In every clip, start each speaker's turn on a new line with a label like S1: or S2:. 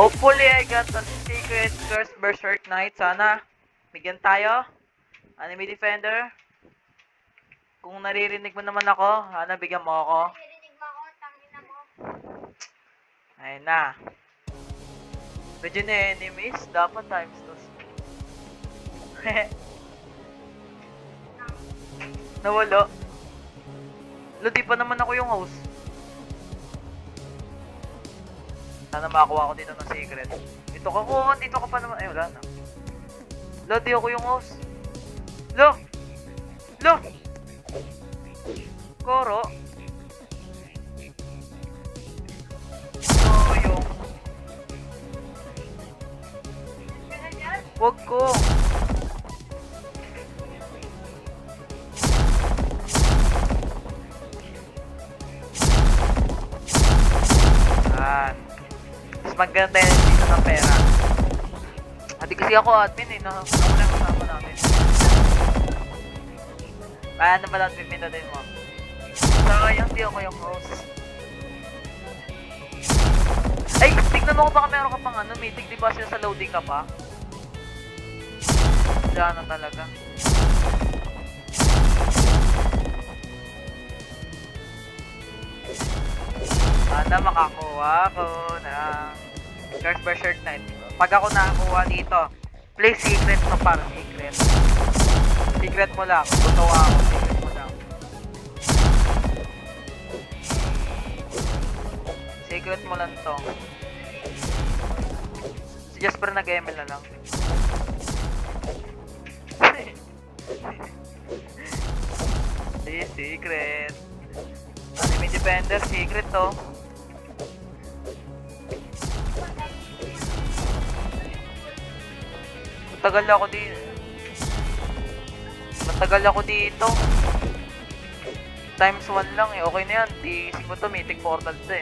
S1: Hopefully, I got a secret Curse Berserk Knight. Sana, bigyan tayo. Anime Defender. Kung naririnig mo naman ako, sana bigyan mo ako.
S2: Naririnig mo ako, tangina mo.
S1: Ayun na. Medyo na enemies, dapat times 2. Nawala. Di pa naman ako yung host. Sana makakuha ko dito ng secret. Dito ka pa naman. Ay, wala na. Di ako yung host. Lo! Koro. Yung... Wag ko. Mas maganda tayo dito ng pera. Hindi kasi ako admin eh. Nawala yung kasama namin. Kaya naman lang pipindutin mo. Sayang di ako yung host. Ay, tignan mo ko baka meron ka pang meeting. Di ba siya sa loading ka pa? Wala na talaga. Sana makakuha ko ng Curse Berserk Knight. Pag ako nakakuha dito, play secret to para secret. Secret mo lang. Tutuwa ako. Secret mo lang. Secret mo lang to. Si Jasper nag-ML na lang. Secret. Anime Defender, secret to. Matagal ako dito. Times 1 lang eh. Okay na yan. Isip mo to, mythic portal to eh.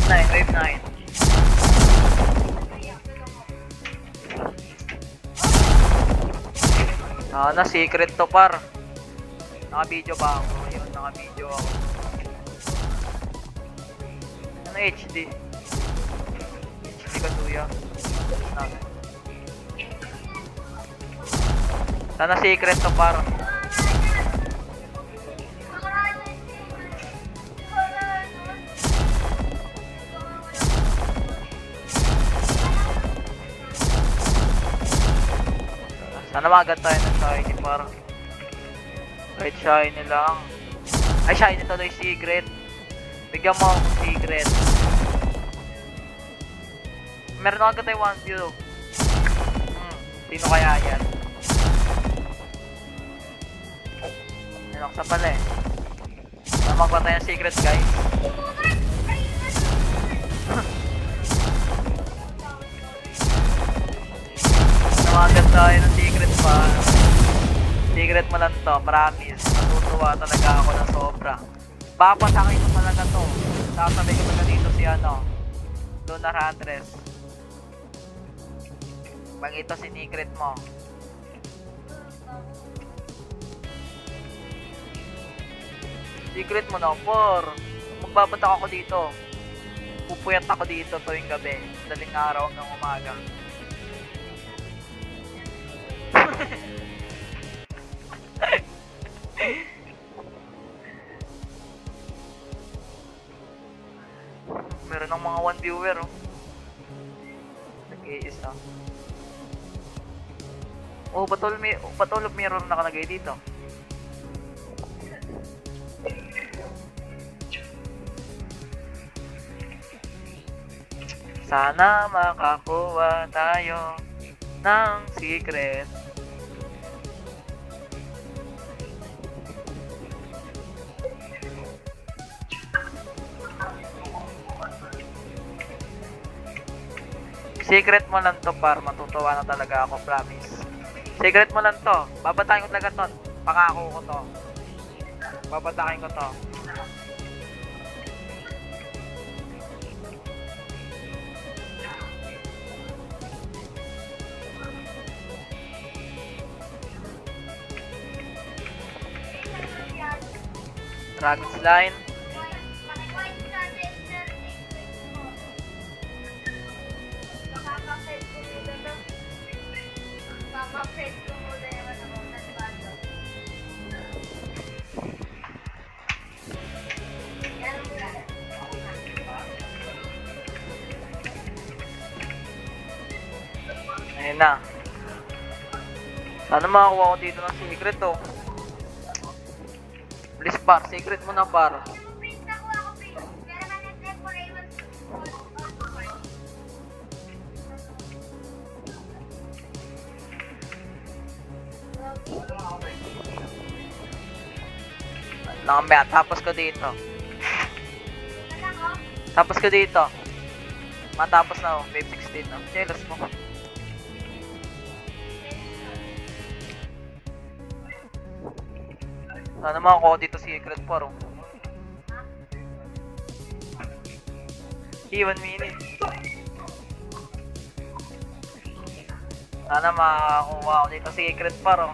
S1: Wave 9. Na secret to par. Naka-video ba ako? Ayun, naka-video ako. Ano HD? HD katuya. Sana secret to par. Sana magad tayo ng shiny par. Kahit shiny lang. Ay, shiny tuloy secret. Bigyan mo akong secret. Meron na agad tayo 1 view. Sino kaya yan? Ninoksa pala eh. Sana magpa tayo ng secret guys. Sana tayo ng secret pa. Secret mo lang to, promise. Natutuwa talaga ako ng sobra. Papasakin ko talaga to. Sasabay ko talaga dito si Lunar Huntress. Pag ito sinikret mo. Secret mo na, magbabatak ako dito. Pupuyat ako dito tuwing gabi. Daling araw ng umaga. Meron ng mga 1 viewer nag-iisa. Patulog meron nakalagay dito. Sana makakuha tayo ng secret. Secret mo lang to par, matutuwa na talaga ako, promise. Secret mo lang to. Babatakin ko talaga to. Pangako ko to. Babatakin ko to. Dragon's Line.
S2: Makikwait ka sa internet. Makakapit ko nila to. Makakapit ko muna yung ano ko, nagbago. Yan mo lang.
S1: Ayun na. Sana makakuha ko dito ng secret oh. Please par, secret mo na par.
S2: Print ako, print. Pero managlet for Raymond.
S1: Nakambaya, tapos ko dito. Tapos ko dito. Matapos na oh, wave 16 no. Jealous mo. Sana makakuha ko dito secret par oh. 1 minute. Sana makakuha ko dito secret par oh.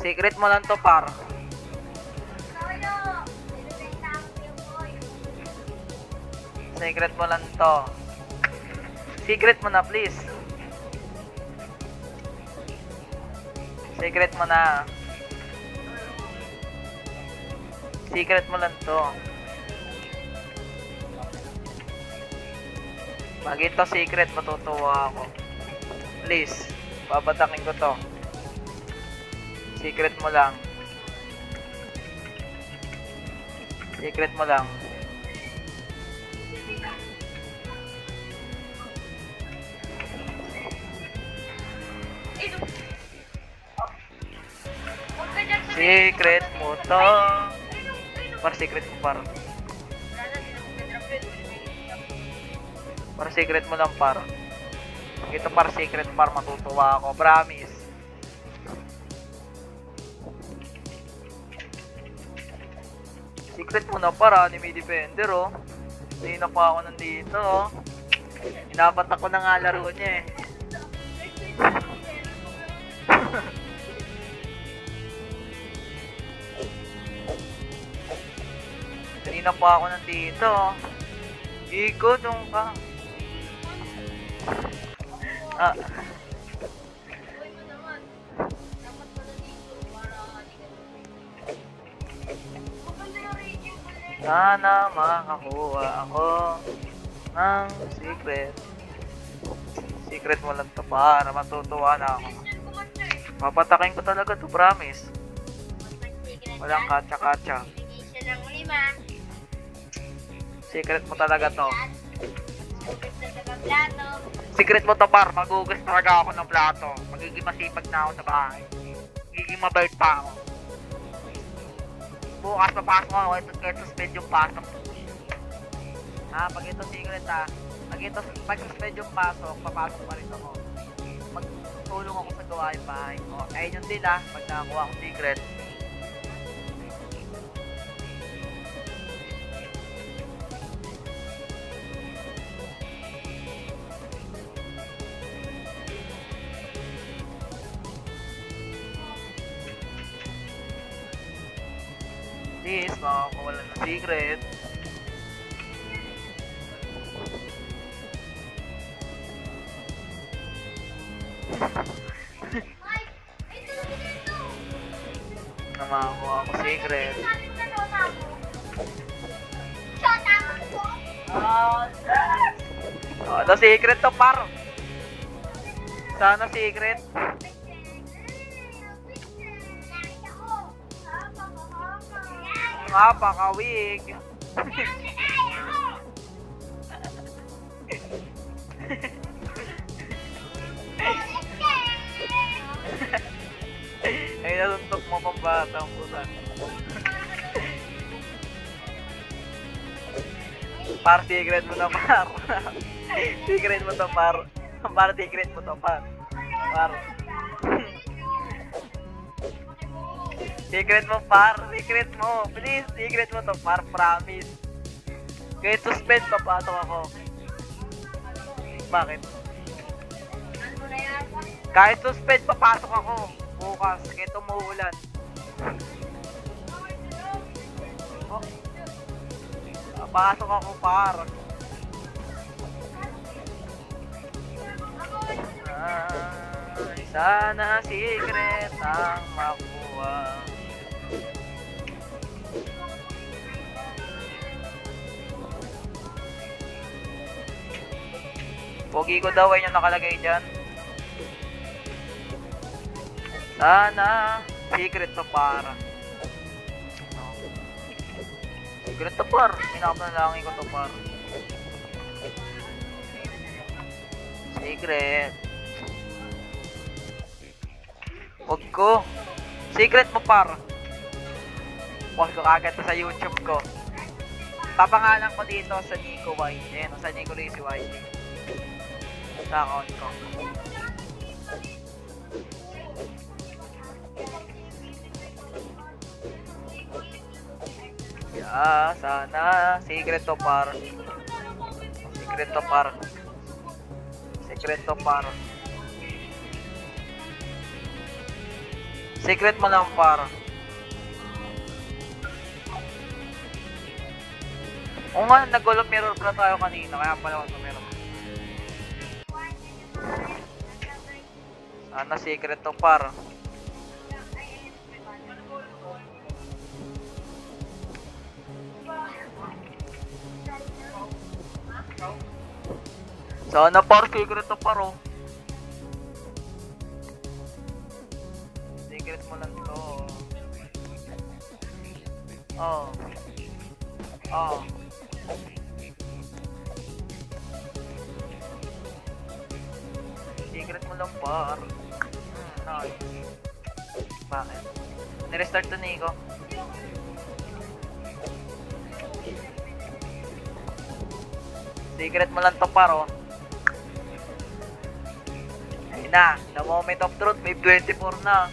S1: Secret mo lang to par. Secret mo lang to. Secret mo na please. Secret mo na. Secret mo lang to. Pag ito secret, matutuwa ako. Please, babatakin ko to. Secret mo lang. Secret mo lang. Secret mo to. Para secret mo par. Para secret mo lang par. Ito para secret par, matutuwa ako. Promise. Secret mo na para, anime defender oh. Hindi na pa ako nandito oh. Inapat ako na nga laro niya eh. Kanina pa ako nandito. Iko, dun ka. Ah. Sana makakuha ako ng secret. Secret mo lang to para matutuwa na ako. Papatakin ko talaga to, promise. Walang katsa-katsa.
S2: Ng 5.
S1: Secret mo talaga to.
S2: Plato.
S1: Secret mo to par, magugas talaga ako ng plato. Magiging masipag na ako sa bahay. Magiging mabait pa ako. Bukas papasok ako, ito suspend yung pasok. Ha, pag ito secret ha. Pag suspend yung pasok, papasok pa rin ako. Magtulong ako sa gawain bahay. O, ayun yun din ha, pag nakakuha akong secret. Please, makakawalan ng secret. Na makakuha ako secret. Oh, the secret to par. Sana secret. Napakawig. Ay, nasuntok mo pang batang pusa. Par, secret mo na par. Secret mo to par. Par, secret mo to par. Par. Secret mo par, secret mo. Please, secret mo to par, promise. Kahit suspend, papasok ako. Bakit? Kahit suspend, papasok ako. Bukas, kahit umuulan. Oh. Pasok ako par. Ay, sana secret ang makuha. Pogi ko daw ay yung nakalagay dyan. Sana secret to para. Secret to par. Pinapanalangin ko to par. Secret. Huwag ko. Secret mo par. Post ko agad to sa YouTube ko. Papangalan ko dito sa Nico White. Ayan, sa Nico Lazy White. Sa account ko. Yeah, sana secret to par. Secret to par. Secret to par. Secret mo lang par. Oo nga, nag-gulp mirror pala tayo kanina, kaya pala ako meron. Sana secret to par. Sana par, secret to par oh. Secret mo lang to. Oh. Oh. Secret mo lang par. Nice. Bakit? Nirestart to Nico. Secret mo lang to par oh. Ayun na, the moment of truth, wave 24 na.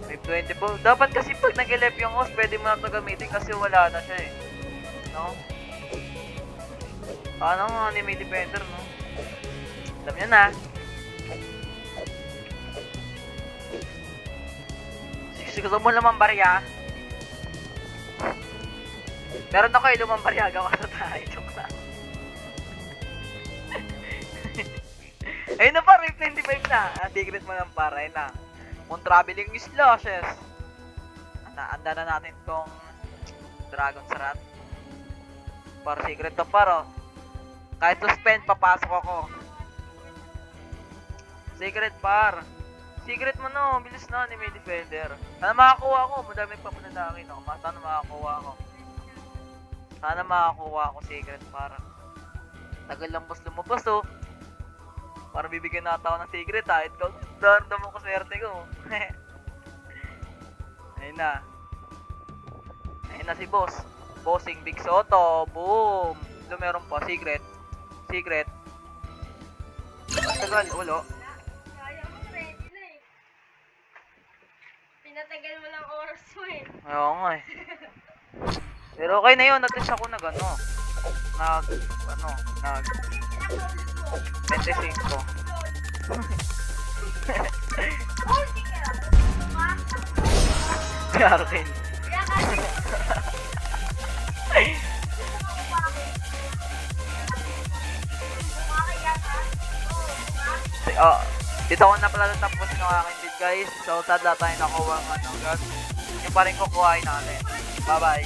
S1: Wave 24. Dapat kasi pag nag-elef yung host, pwede mo na ito gamitin kasi wala na siya eh. No? Paano nga anime defender, no? Alam nyo na. Gusto mo lumang barya? Meron ako yung lumang barya, gawa sa tayo. Joke lang. Ayun na pa, Wave 25 na. Secret mo lang para, ayun na. Kung traveling is losses. Anda na natin tong Dragon's Wrath. Para secret to paro. Kahit suspend, papasok ako. Secret par. Secret mo no, bilis na anime defender. Sana makakuha ko, madami pa panalangin ako. Sana makakuha ko. Sana makakuha ko secret para. Tagal lang boss lumabas oh. Para bibigyan natin ako ng secret ha. Ito, darda mo ko swerte ko. Ayun na. Ayun na si boss. Bossing Big Soto. Boom. Ito meron pa. Secret. Secret. Tagal. Ulo.
S2: Kaya mo, ready na eh. Pinatagal mo lang oras mo eh.
S1: Oo nga eh. Pero okay na yun. At least ako nag 25. Si Arkin.
S2: Kaya kasi,
S1: Dito ko na pala natapos yung aking vid guys. So sad na tayo nakuha ng guys. Yung pa rin kukuhain natin. Bye bye.